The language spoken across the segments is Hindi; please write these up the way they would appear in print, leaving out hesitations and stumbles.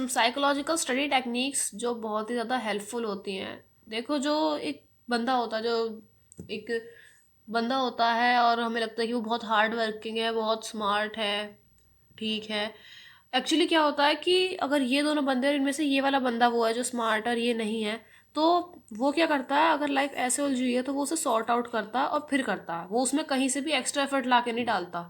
सम साइकोलॉजिकल स्टडी टेक्निक्स जो बहुत ही ज़्यादा हेल्पफुल होती हैं। देखो, जो एक बंदा होता है, जो एक बंदा होता है और हमें लगता है कि वो बहुत हार्ड वर्किंग है, बहुत स्मार्ट है, ठीक है। एक्चुअली क्या होता है कि अगर ये दोनों बंदे और इनमें से ये वाला बंदा वो है जो स्मार्ट और ये नहीं है, तो वो क्या करता है, अगर लाइफ ऐसे उलझी हुई है तो वो उसे सॉर्ट आउट करता है और फिर करता है। वो उसमें कहीं से भी एक्स्ट्रा एफर्ट ला के नहीं डालता।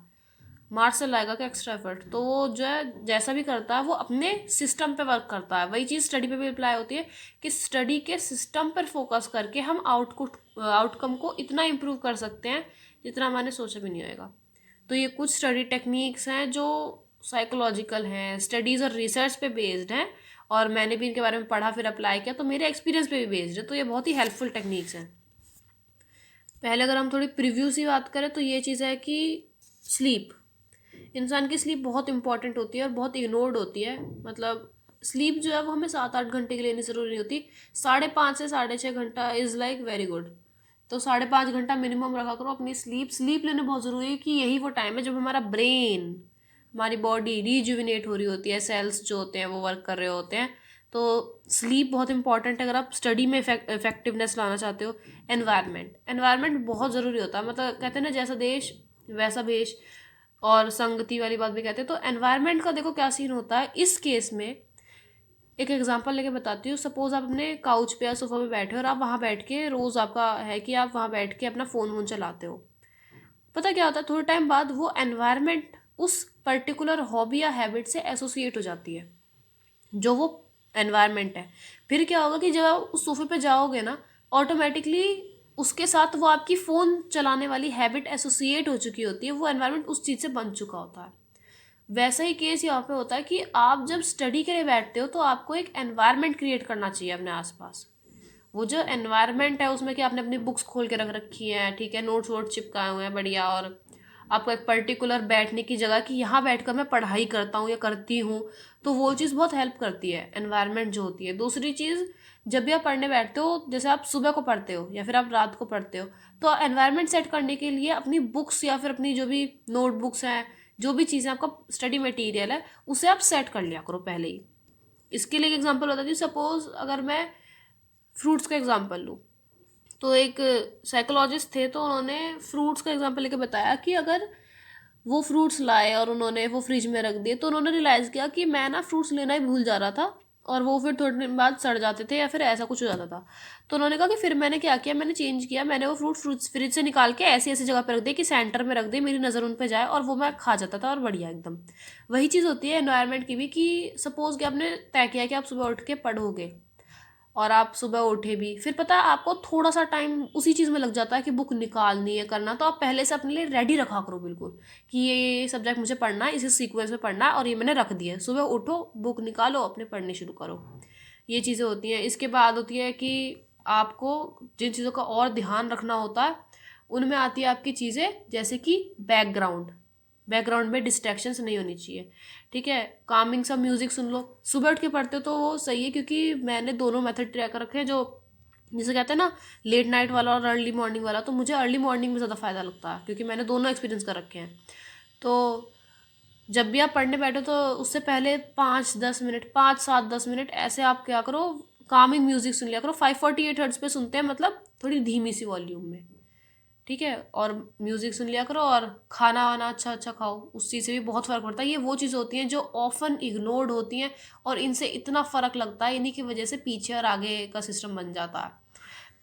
मार्च से लाएगा क्या एक्स्ट्रा एफर्ट, तो वो जो है जैसा भी करता है वो अपने सिस्टम पे वर्क करता है। वही चीज़ स्टडी पे भी अप्लाई होती है कि स्टडी के सिस्टम पर फोकस करके हम आउटकम को इतना इम्प्रूव कर सकते हैं जितना हमारे सोचा भी नहीं होएगा। तो ये कुछ स्टडी टेक्निक्स हैं जो साइकोलॉजिकल हैं, स्टडीज़ और रिसर्च पे बेस्ड हैं, और मैंने भी इनके बारे में पढ़ा फिर अप्लाई किया, तो मेरे एक्सपीरियंस पे भी बेस्ड है। तो ये बहुत ही हेल्पफुल टेक्निक्स हैं। पहले अगर हम थोड़ी प्रिव्यू सी बात करें तो ये चीज़ है कि स्लीप, इंसान की स्लीप बहुत इंपॉर्टेंट होती है और बहुत इग्नोर्ड होती है। मतलब स्लीप जो है वो हमें 7-8 घंटे के लिए नहीं ज़रूरी नहीं होती। 5.5 से 6.5 घंटा इज़ लाइक वेरी गुड। तो 5.5 घंटा मिनिमम रखा करो अपनी स्लीप लेना बहुत ज़रूरी है, कि यही वो टाइम है जब हमारा ब्रेन, हमारी बॉडी रिजुविनेट हो रही होती है, सेल्स जो होते हैं वो वर्क कर रहे होते हैं। तो स्लीप बहुत इंपॉर्टेंट है अगर आप स्टडी में इफेक्टिवनेस लाना चाहते हो। एनवायरनमेंट बहुत ज़रूरी होता है। मतलब कहते हैं ना, जैसा देश वैसा भेष, और संगति वाली बात भी कहते हैं। तो एनवायरनमेंट का देखो क्या सीन होता है इस केस में। एक एग्जांपल लेके बताती हूँ। सपोज आप अपने काउच पे या सोफा पे बैठे हो और आप वहाँ बैठ के, रोज़ आपका है कि आप वहाँ बैठ के अपना फ़ोन वोन चलाते हो। पता क्या होता है, थोड़े टाइम बाद वो एनवायरनमेंट उस पर्टिकुलर हॉबी या हैबिट से एसोसिएट हो जाती है, जो वो एनवायरनमेंट है। फिर क्या होगा कि जब आप उस सोफे पे जाओगे ना, ऑटोमेटिकली उसके साथ वो आपकी फ़ोन चलाने वाली हैबिट एसोसिएट हो चुकी होती है, वो एनवायरनमेंट उस चीज़ से बन चुका होता है। वैसा ही केस यहाँ पे होता है कि आप जब स्टडी के लिए बैठते हो तो आपको एक एनवायरनमेंट क्रिएट करना चाहिए अपने आसपास। वो जो एनवायरनमेंट है उसमें कि आपने अपनी बुक्स खोल के रख रखी हैं, ठीक है, नोट्स वोट्स चिपकाए हुए हैं बढ़िया, और आपको एक पर्टिकुलर बैठने की जगह कि यहाँ बैठकर मैं पढ़ाई करता हूँ या करती हूँ, तो वो चीज़ बहुत हेल्प करती है एनवायरनमेंट जो होती है। दूसरी चीज़, जब भी आप पढ़ने बैठते हो, जैसे आप सुबह को पढ़ते हो या फिर आप रात को पढ़ते हो, तो एनवायरनमेंट सेट करने के लिए अपनी बुक्स या फिर अपनी जो भी नोटबुक्स हैं, जो भी चीज़ें आपका स्टडी मटेरियल है, उसे आप सेट कर लिया करो पहले ही। इसके लिए एक एग्जांपल बताती हूँ। सपोज अगर मैं फ्रूट्स का एग्जांपल लूँ, तो एक साइकोलॉजिस्ट थे, तो उन्होंने फ्रूट्स का एग्जांपल लेके बताया कि अगर वो फ्रूट्स लाए और उन्होंने वो फ्रिज में रख दिए, तो उन्होंने रियलाइज़ किया कि मैं ना फ्रूट्स लेना ही भूल जा रहा था, और वो फिर थोड़े दिन बाद सड़ जाते थे या फिर ऐसा कुछ हो जाता था। तो उन्होंने कहा कि फिर मैंने क्या किया, मैंने चेंज किया, मैंने वो फ्रूट्स फ्रिज से निकाल के ऐसी ऐसी जगह पर रख दिए कि सेंटर में रख दिए, मेरी नज़र उन पर जाए और वो मैं खा जाता था, और बढ़िया एकदम। वही चीज़ होती है एनवायरनमेंट की भी, कि सपोज़ कि आपने तय किया कि आप सुबह उठ के पढ़ोगे, और आप सुबह उठे भी, फिर पता है आपको थोड़ा सा टाइम उसी चीज़ में लग जाता है कि बुक निकालनी है, करना, तो आप पहले से अपने लिए रेडी रखा करो बिल्कुल, कि ये सब्जेक्ट मुझे पढ़ना है, इसी सीक्वेंस में पढ़ना है, और ये मैंने रख दिया है। सुबह उठो, बुक निकालो, अपने पढ़ने शुरू करो। ये चीज़ें होती हैं। इसके बाद होती है कि आपको जिन चीज़ों का और ध्यान रखना होता है, उनमें आती है आपकी चीज़ें, जैसे कि बैकग्राउंड। बैकग्राउंड में डिस्ट्रैक्शंस नहीं होनी चाहिए, ठीक है। कामिंग सा म्यूजिक सुन लो। सुबह उठ के पढ़ते हो तो वो सही है, क्योंकि मैंने दोनों मेथड ट्राई कर रखे हैं, जो जैसे कहते हैं ना, लेट नाइट वाला और अर्ली मॉर्निंग वाला। तो मुझे अर्ली मॉर्निंग में ज़्यादा फ़ायदा लगता है, क्योंकि मैंने दोनों एक्सपीरियंस कर रखे हैं। तो जब भी आप पढ़ने बैठो तो उससे पहले 5-10 मिनट, 5-7-10 मिनट ऐसे आप क्या करो, कामिंग म्यूजिक सुन लिया करो। 548 हर्ट्ज पे सुनते हैं, मतलब थोड़ी धीमी सी वॉल्यूम में, ठीक है। और म्यूज़िक सुन लिया करो, और खाना वाना अच्छा अच्छा खाओ, उस चीज़ से भी बहुत फ़र्क पड़ता है। ये वो चीज़ होती हैं जो ऑफन इग्नोर्ड होती हैं, और इनसे इतना फ़र्क लगता है, इन्हीं की वजह से पीछे और आगे का सिस्टम बन जाता है।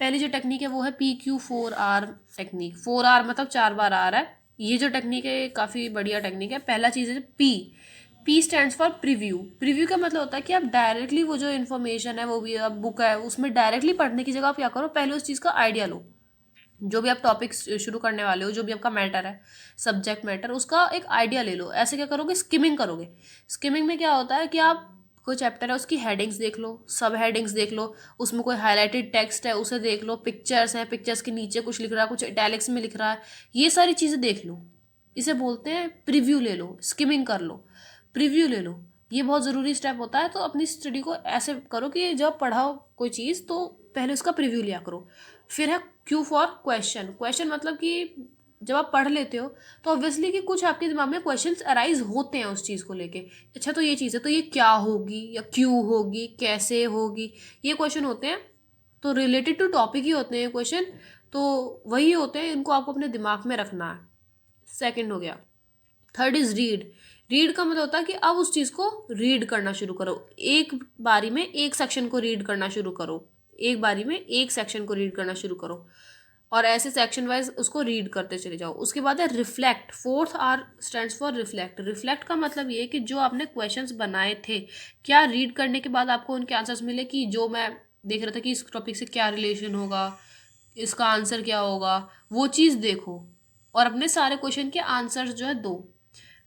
पहली जो टेक्निक है वो है PQ4R टेक्निक। 4R मतलब 4 बार आर है। ये जो टेक्निक है काफ़ी बढ़िया टेक्निक है। पहला चीज़ है P stands for preview. Preview का मतलब होता है कि आप डायरेक्टली वो जो इन्फॉर्मेशन है, वो भी आप बुक है उसमें डायरेक्टली पढ़ने की जगह आप क्या करो, पहले उस चीज़ का आइडिया लो। जो भी आप टॉपिक शुरू करने वाले हो, जो भी आपका मैटर है, सब्जेक्ट मैटर, उसका एक आइडिया ले लो। ऐसे क्या करोगे, स्किमिंग करोगे। स्किमिंग में क्या होता है कि आप कोई चैप्टर है उसकी हेडिंग्स देख लो, सब हेडिंग्स देख लो, उसमें कोई हाईलाइटेड टेक्स्ट है उसे देख लो, पिक्चर्स हैं, पिक्चर्स के नीचे कुछ लिख रहा है, कुछ इटैलिक्स में लिख रहा है, ये सारी चीज़ें देख लो। इसे बोलते हैं प्रीव्यू ले लो, स्किमिंग कर लो, प्रीव्यू ले लो। ये बहुत ज़रूरी स्टेप होता है। तो अपनी स्टडी को ऐसे करो कि जब पढ़ाओ कोई चीज़ तो पहले उसका प्रीव्यू लिया करो। फिर है Q फॉर क्वेश्चन। क्वेश्चन मतलब कि जब आप पढ़ लेते हो तो ऑब्वियसली कि कुछ आपके दिमाग में क्वेश्चंस अराइज होते हैं उस चीज़ को लेके। अच्छा तो ये चीज़ है, तो ये क्या होगी या क्यों होगी, कैसे होगी, ये क्वेश्चन होते हैं। तो रिलेटेड टू टॉपिक ही होते हैं क्वेश्चन, तो वही होते हैं, इनको आपको अपने दिमाग में रखना है। सेकंड हो गया। Third is read. रीड का मतलब होता है कि अब उस चीज़ को रीड करना शुरू करो, एक बारी में एक सेक्शन को रीड करना शुरू करो, एक बारी में एक सेक्शन को रीड करना शुरू करो, और ऐसे सेक्शन वाइज उसको रीड करते चले जाओ। उसके बाद है reflect. Fourth R stands for reflect. Reflect का मतलब ये है कि जो आपने क्वेश्चंस बनाए थे, क्या रीड करने के बाद आपको उनके आंसर्स मिले, कि जो मैं देख रहा था कि इस टॉपिक से क्या रिलेशन होगा, इसका आंसर क्या होगा, वो चीज़ देखो और अपने सारे क्वेश्चन के आंसर्स जो है दो।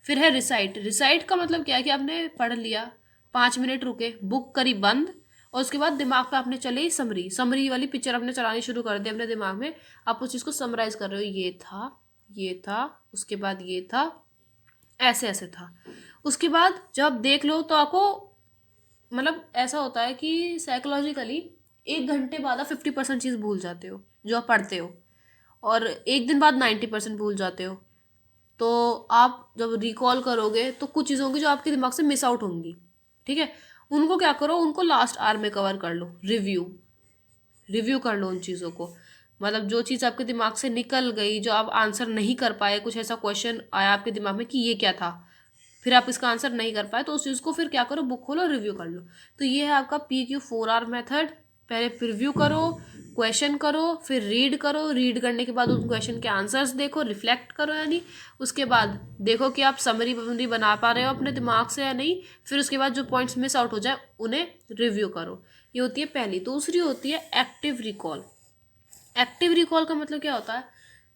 फिर है रिसाइट। रिसाइट का मतलब क्या है कि आपने पढ़ लिया, 5 मिनट रुके, बुक करी बंद, और उसके बाद दिमाग पे आपने चले समरी, समरी वाली पिक्चर आपने चलानी शुरू कर दी अपने दिमाग में। आप उस चीज़ को समराइज कर रहे हो, ये था, ये था, उसके बाद ये था, ऐसे ऐसे था। उसके बाद जब आप देख लो तो आपको मतलब ऐसा होता है कि साइकोलॉजिकली 1 घंटे बाद आप 50% चीज़ भूल जाते हो जो आप पढ़ते हो, और एक दिन बाद 90% भूल जाते हो। तो आप जब रिकॉल करोगे तो कुछ चीज़ें होंगी जो आपके दिमाग से मिस आउट होंगी, ठीक है। उनको क्या करो, उनको लास्ट आवर में कवर कर लो, रिव्यू रिव्यू कर लो उन चीज़ों को। मतलब जो चीज़ आपके दिमाग से निकल गई, जो आप आंसर नहीं कर पाए, कुछ ऐसा क्वेश्चन आया आपके दिमाग में कि ये क्या था, फिर आप इसका आंसर नहीं कर पाए, तो उस चीज़ को फिर क्या करो, बुक खोलो, रिव्यू कर लो। तो ये है आपका PQ4R मेथड। पहले रिव्यू करो, क्वेश्चन करो, फिर रीड करो, रीड करने के बाद उन क्वेश्चन के आंसर्स देखो, रिफ्लेक्ट करो यानी, उसके बाद देखो कि आप समरी वमरी बना पा रहे हो अपने दिमाग से या नहीं, फिर उसके बाद जो पॉइंट्स मिस आउट हो जाए उन्हें रिव्यू करो। ये होती है पहली। दूसरी होती है एक्टिव रिकॉल। एक्टिव रिकॉल का मतलब क्या होता है,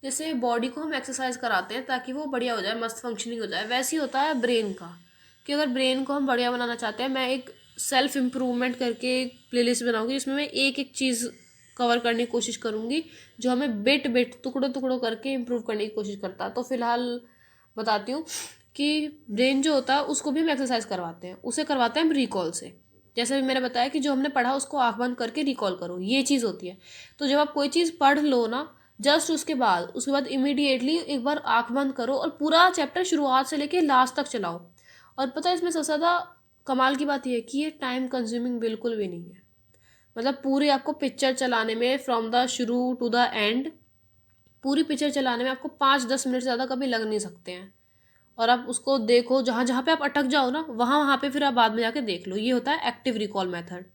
जैसे बॉडी को हम एक्सरसाइज कराते हैं ताकि वो बढ़िया हो जाए, मस्त फंक्शनिंग हो जाए, वैसे ही होता है ब्रेन का, कि अगर ब्रेन को हम बढ़िया बनाना चाहते हैं, मैं एक सेल्फ इम्प्रूवमेंट करके एक प्लेलिस्ट बनाऊंगी जिसमें मैं एक एक चीज़ कवर करने की कोशिश करूंगी जो हमें बिट बिट टुकड़ों टुकड़ों करके इम्प्रूव करने की कोशिश करता है। तो फिलहाल बताती हूँ कि ब्रेन जो होता है उसको भी हम एक्सरसाइज करवाते हैं, उसे करवाते हैं हम रिकॉल से। जैसे भी मैंने बताया कि जो हमने पढ़ा उसको आँख बंद करके रिकॉल करो, ये चीज़ होती है। तो जब आप कोई चीज़ पढ़ लो ना, जस्ट उसके बाद इमीडिएटली एक बार आँख बंद करो और पूरा चैप्टर शुरुआत से लेके लास्ट तक चलाओ। और पता है इसमें सबसे ज़्यादा कमाल की बात यह है कि ये टाइम कंज्यूमिंग बिल्कुल भी नहीं है। मतलब पूरी आपको पिक्चर चलाने में, फ्रॉम द शुरू टू द एंड, पूरी पिक्चर चलाने में आपको 5-10 मिनट से ज़्यादा कभी लग नहीं सकते हैं। और आप उसको देखो, जहाँ जहाँ पे आप अटक जाओ ना, वहाँ वहाँ पे फिर आप बाद में जाके देख लो। ये होता है एक्टिव रिकॉल मेथड।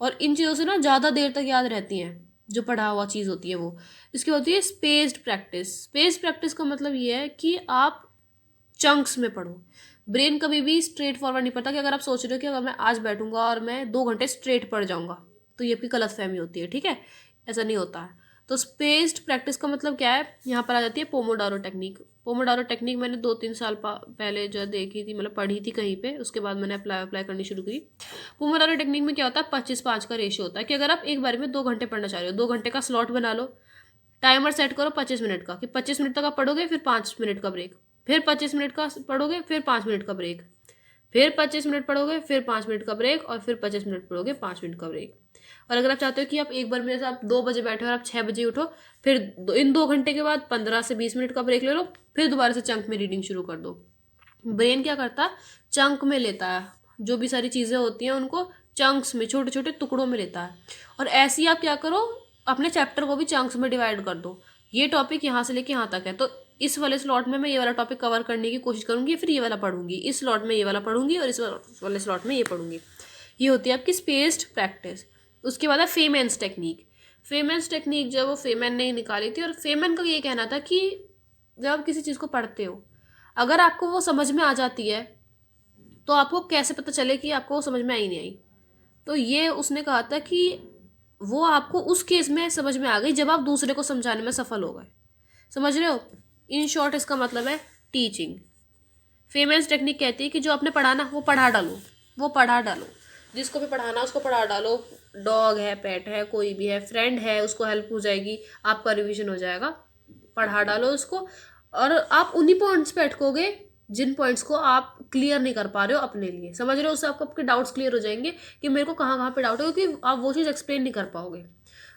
और इन चीज़ों से ना ज़्यादा देर तक याद रहती हैं जो पढ़ा हुआ चीज़ होती है वो। इसकी होती है स्पेस्ड प्रैक्टिस। स्पेस्ड प्रैक्टिस का मतलब ये है कि आप चंक्स में पढ़ो। ब्रेन कभी भी स्ट्रेट फॉरवर्ड नहीं पढ़ता, कि अगर आप सोच रहे हो कि अगर मैं आज बैठूंगा और मैं 2 घंटे स्ट्रेट पढ़ जाऊंगा, तो ये आपकी गलतफहमी होती है, ठीक है। ऐसा नहीं होता है। तो स्पेस्ड प्रैक्टिस का मतलब क्या है, यहाँ पर आ जाती है पोमोडारो टेक्निक। पोमोडारो टेक्निक मैंने 2-3 साल पहले जो है देखी थी, मतलब पढ़ी थी कहीं पे, उसके बाद मैंने अप्लाई करनी शुरू की। पोमोडारो टेक्निक में क्या होता है, 25-5 का रेशियो होता है, कि अगर आप एक बार में 2 घंटे पढ़ना चाह रहे हो, 2 घंटे का स्लॉट बना लो, टाइमर सेट करो 25 मिनट का, कि 25 मिनट तक आप पढ़ोगे, फिर 5 मिनट का ब्रेक, फिर 25 मिनट का पढ़ोगे, फिर 5 मिनट का ब्रेक, फिर 25 मिनट पढ़ोगे, फिर 5 मिनट का ब्रेक, और फिर 25 मिनट पढ़ोगे, 5 मिनट का ब्रेक। और अगर आप चाहते हो कि आप एक बार में से आप 2 बजे बैठे और आप 6 बजे उठो, फिर इन 2 घंटे के बाद 15 से 20 मिनट का ब्रेक ले लो, फिर दोबारा से चंक में रीडिंग शुरू कर दो। ब्रेन क्या करता है, चंक में लेता है, जो भी सारी चीज़ें होती हैं उनको चंक्स में, छोटे छोटे टुकड़ों में लेता है। और ऐसे ही आप क्या करो, अपने चैप्टर को भी चंक्स में डिवाइड कर दो। ये टॉपिक यहाँ से लेके यहाँ तक है, तो इस वाले स्लॉट में मैं ये वाला टॉपिक कवर करने की कोशिश करूँगी, फिर ये वाला पढ़ूंगी, इस स्लॉट में ये वाला पढ़ूंगी, और इस वाले स्लॉट में ये पढ़ूंगी। ये होती है आपकी स्पेस्ड प्रैक्टिस। उसके बाद है फेमेंस टेक्निक। फेमेंस टेक्निक जो वो फेमैन ने निकाली थी, और फेमैन का ये कहना था कि जब आप किसी चीज़ को पढ़ते हो, अगर आपको वो समझ में आ जाती है, तो आपको कैसे पता चले कि आपको वो समझ में आई नहीं आई। तो ये उसने कहा था कि वो आपको उस केस में समझ में आ गई जब आप दूसरे को समझाने में सफल हो गए। समझ रहे हो, इन शॉर्ट इसका मतलब है टीचिंग। फेमेंस टेक्निक कहती है कि जो आपने पढ़ाना वो पढ़ा डालो, वो पढ़ा डालो, जिसको भी पढ़ाना उसको पढ़ा डालो। डॉग है, पेट है, कोई भी है, फ्रेंड है, उसको हेल्प हो जाएगी, आपका रिवीजन हो जाएगा। पढ़ा डालो उसको, और आप उन्हीं पॉइंट्स पे अटकोगे जिन पॉइंट्स को आप क्लियर नहीं कर पा रहे हो अपने लिए। समझ रहे हो, उससे आपको आपके डाउट्स क्लियर हो जाएंगे कि मेरे को कहाँ कहाँ पे डाउट है, क्योंकि आप वो चीज़ एक्सप्लेन नहीं कर पाओगे।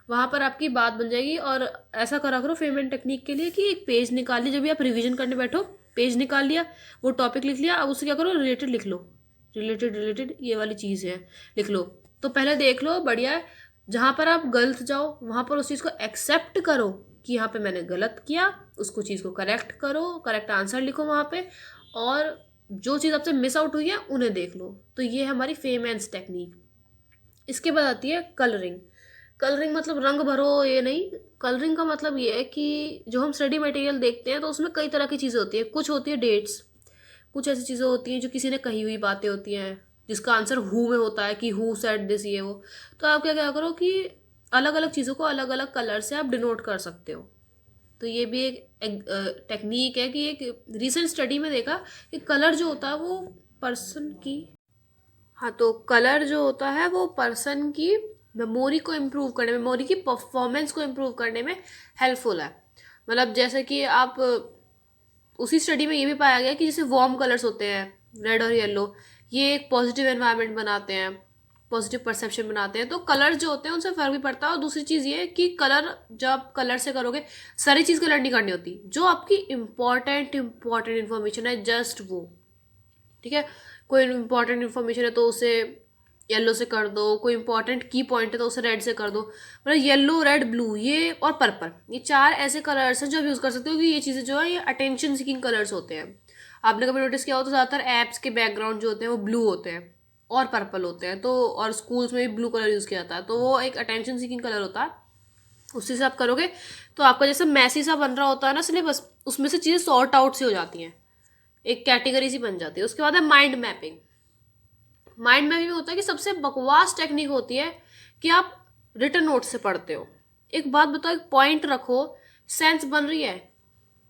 वहाँ पर आपकी बात बन जाएगी। और ऐसा करा करो फेमैन टेक्निक के लिए कि एक पेज निकाल लिया, जब भी आप रिवीजन करने बैठो पेज निकाल लिया, वो टॉपिक लिख लिया, अब उससे क्या करो, रिलेटेड लिख लो, रिलेटेड रिलेटेड ये वाली चीज़ है, लिख लो। तो पहले देख लो, बढ़िया है। जहाँ पर आप गलत जाओ वहाँ पर उस चीज़ को एक्सेप्ट करो कि यहाँ पे मैंने गलत किया, उसको चीज़ को करेक्ट करो, करेक्ट आंसर लिखो वहाँ पे, और जो चीज़ आपसे मिस आउट हुई है उन्हें देख लो। तो ये है हमारी फेमैन्स टेक्निक। इसके बाद आती है कलरिंग। कलरिंग मतलब रंग भरो ये नहीं, कलरिंग का मतलब ये है कि जो हम स्टडी मटेरियल देखते हैं तो उसमें कई तरह की चीज़ें होती है। कुछ होती है डेट्स, कुछ ऐसी चीज़ें होती हैं जो किसी ने कही हुई बातें होती हैं, जिसका आंसर हु में होता है कि हु सेड दिस, ये वो। तो आप क्या क्या करो कि अलग अलग चीज़ों को अलग अलग कलर से आप डिनोट कर सकते हो। तो ये भी एक टेक्निक है कि एक रिसेंट स्टडी में देखा कि कलर जो होता है वो पर्सन की, हाँ, तो कलर जो होता है वो पर्सन की मेमोरी को इम्प्रूव करने, मेमोरी की परफॉर्मेंस को इम्प्रूव करने में हेल्पफुल है। मतलब जैसे कि आप उसी स्टडी में ये भी पाया गया कि जैसे वार्म कलर्स होते हैं रेड और येलो, ये एक पॉजिटिव एनवायरनमेंट बनाते हैं, पॉजिटिव परसेप्शन बनाते हैं। तो कलर जो होते हैं उनसे फ़र्क भी पड़ता है। और दूसरी चीज़ ये है कि कलर जब आप कलर से करोगे, सारी चीज़ कलर नहीं करनी होती, जो आपकी इम्पॉर्टेंट इन्फॉर्मेशन है जस्ट वो, ठीक है। कोई इंपॉर्टेंट इन्फॉर्मेशन है तो उसे येलो से कर दो, कोई इंपॉर्टेंट की पॉइंट है तो उसे रेड से कर दो। मतलब येलो, रेड, ब्लू ये और पर्पल, ये चार ऐसे कलर्स हैं जो आप यूज़ कर सकते हो कि ये चीज़ें जो है ये अटेंशन सीकिंग कलर्स होते हैं। आपने कभी नोटिस किया हो तो ज़्यादातर ऐप्स के बैकग्राउंड जो होते हैं वो ब्लू होते हैं और पर्पल होते हैं। तो और स्कूल्स में भी ब्लू कलर यूज़ किया जाता है, तो वो एक अटेंशन सीकिंग कलर होता है। उसी से आप करोगे तो आपका जैसे मैसी सा बन रहा होता है ना सिलेबस, उसमें से चीज़ें सॉर्ट आउट से हो जाती हैं, एक कैटेगरी सी बन जाती है। उसके बाद है माइंड मैपिंग। माइंड मैपिंग में होता है कि सबसे बकवास टेक्निक होती है कि आप रिटन नोट से पढ़ते हो। एक बात बताओ, एक पॉइंट रखो, सेंस बन रही है,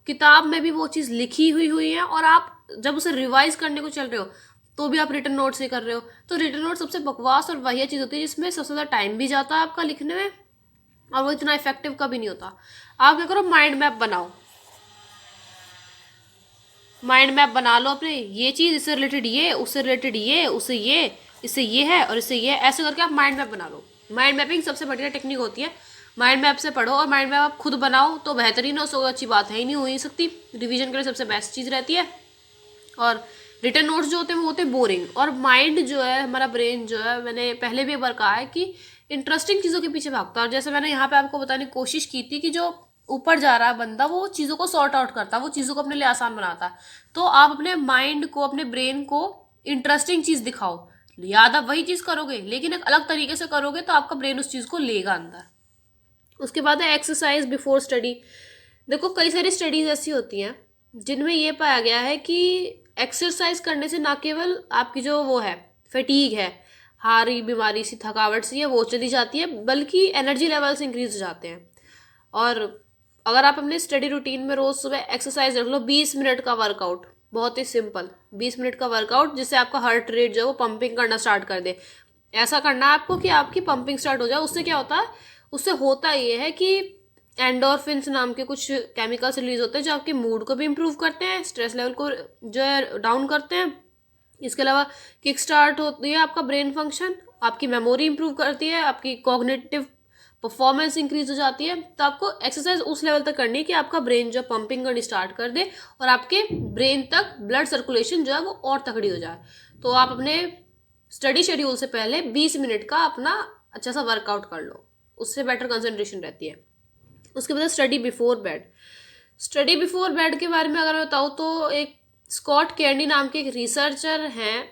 किताब में भी वो चीज़ लिखी हुई है, और आप जब उसे रिवाइज करने को चल रहे हो तो भी आप रिटन नोट से कर रहे हो। तो रिटन नोट सबसे बकवास और वही चीज़ होती है जिसमें सबसे ज़्यादा टाइम भी जाता है आपका लिखने में, और वो इतना इफेक्टिव का भी नहीं होता। आप क्या करो, माइंड मैप बनाओ, माइंड मैप बना लो अपने, ये चीज़ इससे रिलेटेड, ये उससे रिलेटेड, ये उससे ये, इससे ये है और इससे ये, ऐसे करके आप माइंड मैप बना लो। माइंड मैपिंग सबसे बढ़िया टेक्निक होती है। माइंड मैप से पढ़ो और माइंड मैप आप खुद बनाओ तो बेहतरीन हो, सो अच्छी बात है ही नहीं, हो ही सकती। रिवीजन के लिए सबसे बेस्ट चीज़ रहती है। और रिटन नोट्स जो होते हैं वो होते हैं बोरिंग। और माइंड जो है, हमारा ब्रेन जो है, मैंने पहले भी एक बार कहा है कि इंटरेस्टिंग चीज़ों के पीछे भागता है। और जैसे मैंने यहाँ पे आपको बताने की कोशिश की थी कि जो ऊपर जा रहा है बंदा वो चीज़ों को सॉर्ट आउट करता है, वो चीज़ों को अपने लिए आसान बनाता है। तो आप अपने माइंड को, अपने ब्रेन को इंटरेस्टिंग चीज़ दिखाओ। याद आप वही चीज़ करोगे लेकिन एक अलग तरीके से करोगे तो आपका ब्रेन उस चीज़ को लेगा अंदर। उसके बाद है एक्सरसाइज बिफोर स्टडी। देखो कई सारी स्टडीज ऐसी होती हैं जिनमें ये पाया गया है कि एक्सरसाइज करने से ना केवल आपकी जो वो है फटीग है, हारी बीमारी सी, थकावट सी है, वो चली जाती है, बल्कि एनर्जी लेवल्स इंक्रीज हो जाते हैं। और अगर आप अपने स्टडी रूटीन में रोज़ सुबह एक्सरसाइज रख लो, 20 मिनट का वर्कआउट, बहुत ही सिंपल 20 मिनट का वर्कआउट, जिससे आपका हार्ट रेट जो है वो पंपिंग करना स्टार्ट कर दे। ऐसा करना है आपको कि आपकी पंपिंग स्टार्ट हो जाए। उससे क्या होता है, उससे होता ये है कि एंडोर्फिन्स नाम के कुछ केमिकल्स रिलीज होते हैं जो आपके मूड को भी इम्प्रूव करते हैं, स्ट्रेस लेवल को जो है डाउन करते हैं। इसके अलावा किक स्टार्ट होती है आपका ब्रेन फंक्शन, आपकी मेमोरी इंप्रूव करती है, आपकी कॉग्निटिव परफॉर्मेंस इंक्रीज हो जाती है। तो आपको एक्सरसाइज उस लेवल तक करनी है कि आपका ब्रेन जो पंपिंग करनी स्टार्ट कर दे और आपके ब्रेन तक ब्लड सर्कुलेशन जो है वो और तगड़ी हो जाए। तो आप अपने स्टडी शेड्यूल से पहले 20 मिनट का अपना अच्छा सा वर्कआउट कर लो, उससे बेटर कंसंट्रेशन रहती है। उसके बाद study before bed. Study before bed के बारे में अगर मैं बताऊँ तो एक स्कॉट केर्नी नाम के एक रिसर्चर हैं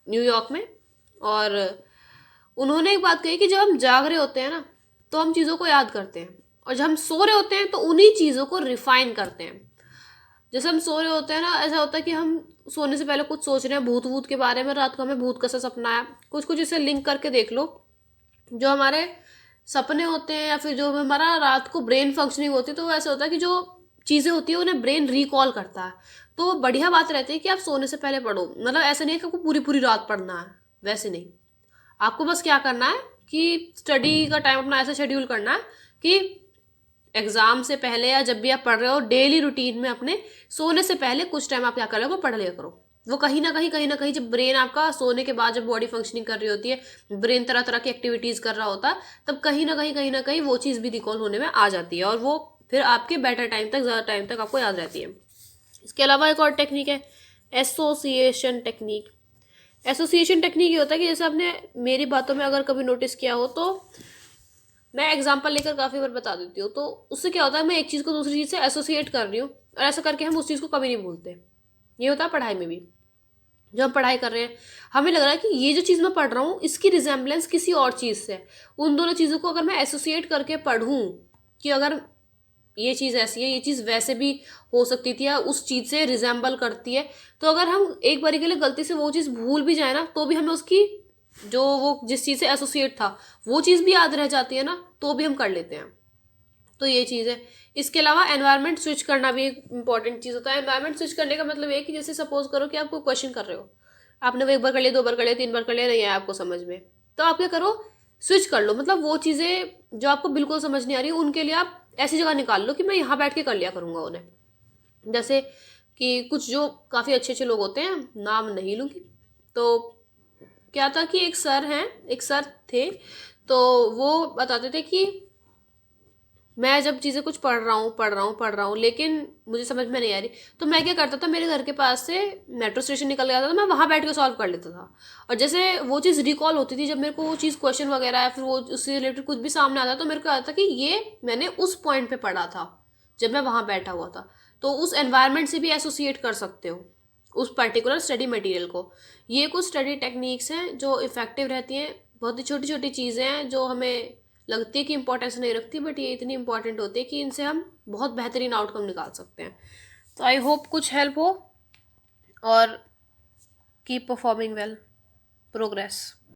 न्यूयॉर्क में, और उन्होंने एक बात कही कि जब हम जाग रहे होते हैं ना तो हम चीज़ों को याद करते हैं, और जब हम सो रहे होते हैं तो उन्हीं चीज़ों को रिफाइन करते हैं। जैसे हम सो रहे होते हैं ना, ऐसा होता है कि हम सोने से पहले कुछ सोच रहे हैं भूत वूत के बारे में, रात को हमें भूत का सा सपना है, कुछ कुछ इसे लिंक करके देख लो। जो हमारे सपने होते हैं या फिर जो हमारा रात को ब्रेन फंक्शनिंग होती है, तो वो ऐसा होता है कि जो चीज़ें होती है उन्हें ब्रेन रिकॉल करता है। तो बढ़िया बात रहती है कि आप सोने से पहले पढ़ो। मतलब ऐसा नहीं है कि आपको पूरी पूरी रात पढ़ना है, वैसे नहीं। आपको बस क्या करना है कि स्टडी का टाइम अपना ऐसा शेड्यूल करना है कि एग्जाम से पहले या जब भी आप पढ़ रहे हो डेली रूटीन में अपने सोने से पहले कुछ टाइम आप क्या कर रहे हो, पढ़ लिया करो। वो कहीं ना कहीं जब ब्रेन आपका सोने के बाद जब बॉडी फंक्शनिंग कर रही होती है, ब्रेन तरह तरह की एक्टिविटीज कर रहा होता है, तब कहीं ना कहीं वो चीज़ भी रिकॉल होने में आ जाती है और वो फिर आपके बेटर टाइम तक, ज़्यादा टाइम तक आपको याद रहती है। इसके अलावा एक और टेक्निक है, एसोसिएशन टेक्निक। एसोसिएशन टेक्निक ये होता है कि जैसे आपने मेरी बातों में अगर कभी नोटिस किया हो तो मैं एग्जांपल लेकर काफ़ी बार बता देती हूँ, तो उससे क्या होता है, मैं एक चीज़ को दूसरी चीज़ से एसोसिएट कर रही हूँ और ऐसा करके हम उस चीज़ को कभी नहीं भूलते। ये होता है पढ़ाई में भी। जब हम पढ़ाई कर रहे हैं, हमें लग रहा है कि ये जो चीज़ मैं पढ़ रहा हूँ इसकी रिजेम्बलेंस किसी और चीज़ से है। उन दोनों चीज़ों को अगर मैं एसोसिएट करके पढ़ूँ कि अगर ये चीज़ ऐसी है, ये चीज़ वैसे भी हो सकती थी या उस चीज़ से रिजेंबल करती है, तो अगर हम एक बारी के लिए गलती से वो चीज़ भूल भी जाए ना, तो भी हमें उसकी जो वो जिस चीज़ से एसोसिएट था वो चीज़ भी याद रह जाती है ना, तो भी हम कर लेते हैं। तो ये चीज़ है। इसके अलावा एनवायरनमेंट स्विच करना भी एक इंपॉर्टेंट चीज़ होता है। एनवायरनमेंट स्विच करने का मतलब ये है कि जैसे सपोज करो कि आप कोई क्वेश्चन कर रहे हो, आपने वो एक बार कर लिया, 2 बार कर लिया, 3 बार कर लिया, नहीं आया आपको समझ में, तो आप क्या करो, स्विच कर लो। मतलब वो चीज़ें जो आपको बिल्कुल समझ नहीं आ रही उनके लिए आप ऐसी जगह निकाल लो कि मैं यहाँ बैठ के कर लिया करूँगा उन्हें। जैसे कि कुछ जो काफ़ी अच्छे अच्छे लोग होते हैं, नाम नहीं लूँगी, तो क्या था कि एक सर थे, तो वो बताते थे कि मैं जब चीज़ें कुछ पढ़ रहा हूँ लेकिन मुझे समझ में नहीं आ रही, तो मैं क्या करता था, मेरे घर के पास से मेट्रो स्टेशन निकल गया था, तो मैं वहाँ बैठ के सॉल्व कर लेता था। और जैसे वो चीज़ रिकॉल होती थी, जब मेरे को वो चीज़ क्वेश्चन वगैरह या फिर वो उससे रिलेटेड कुछ भी सामने आता, तो मेरे को आता था कि ये मैंने उस पॉइंट पे पढ़ा था जब मैं वहाँ बैठा हुआ था। तो उस एनवायरनमेंट से भी एसोसिएट कर सकते हो उस पर्टिकुलर स्टडी मटेरियल को। ये कुछ स्टडी टेक्निक्स हैं जो इफ़ेक्टिव रहती हैं। बहुत ही छोटी छोटी चीज़ें हैं जो हमें लगती है कि इंपॉर्टेंस नहीं रखती, बट ये इतनी इंपॉर्टेंट होती है कि इनसे हम बहुत बेहतरीन आउटकम निकाल सकते हैं। तो आई होप कुछ हेल्प हो, और कीप परफॉर्मिंग वेल, प्रोग्रेस।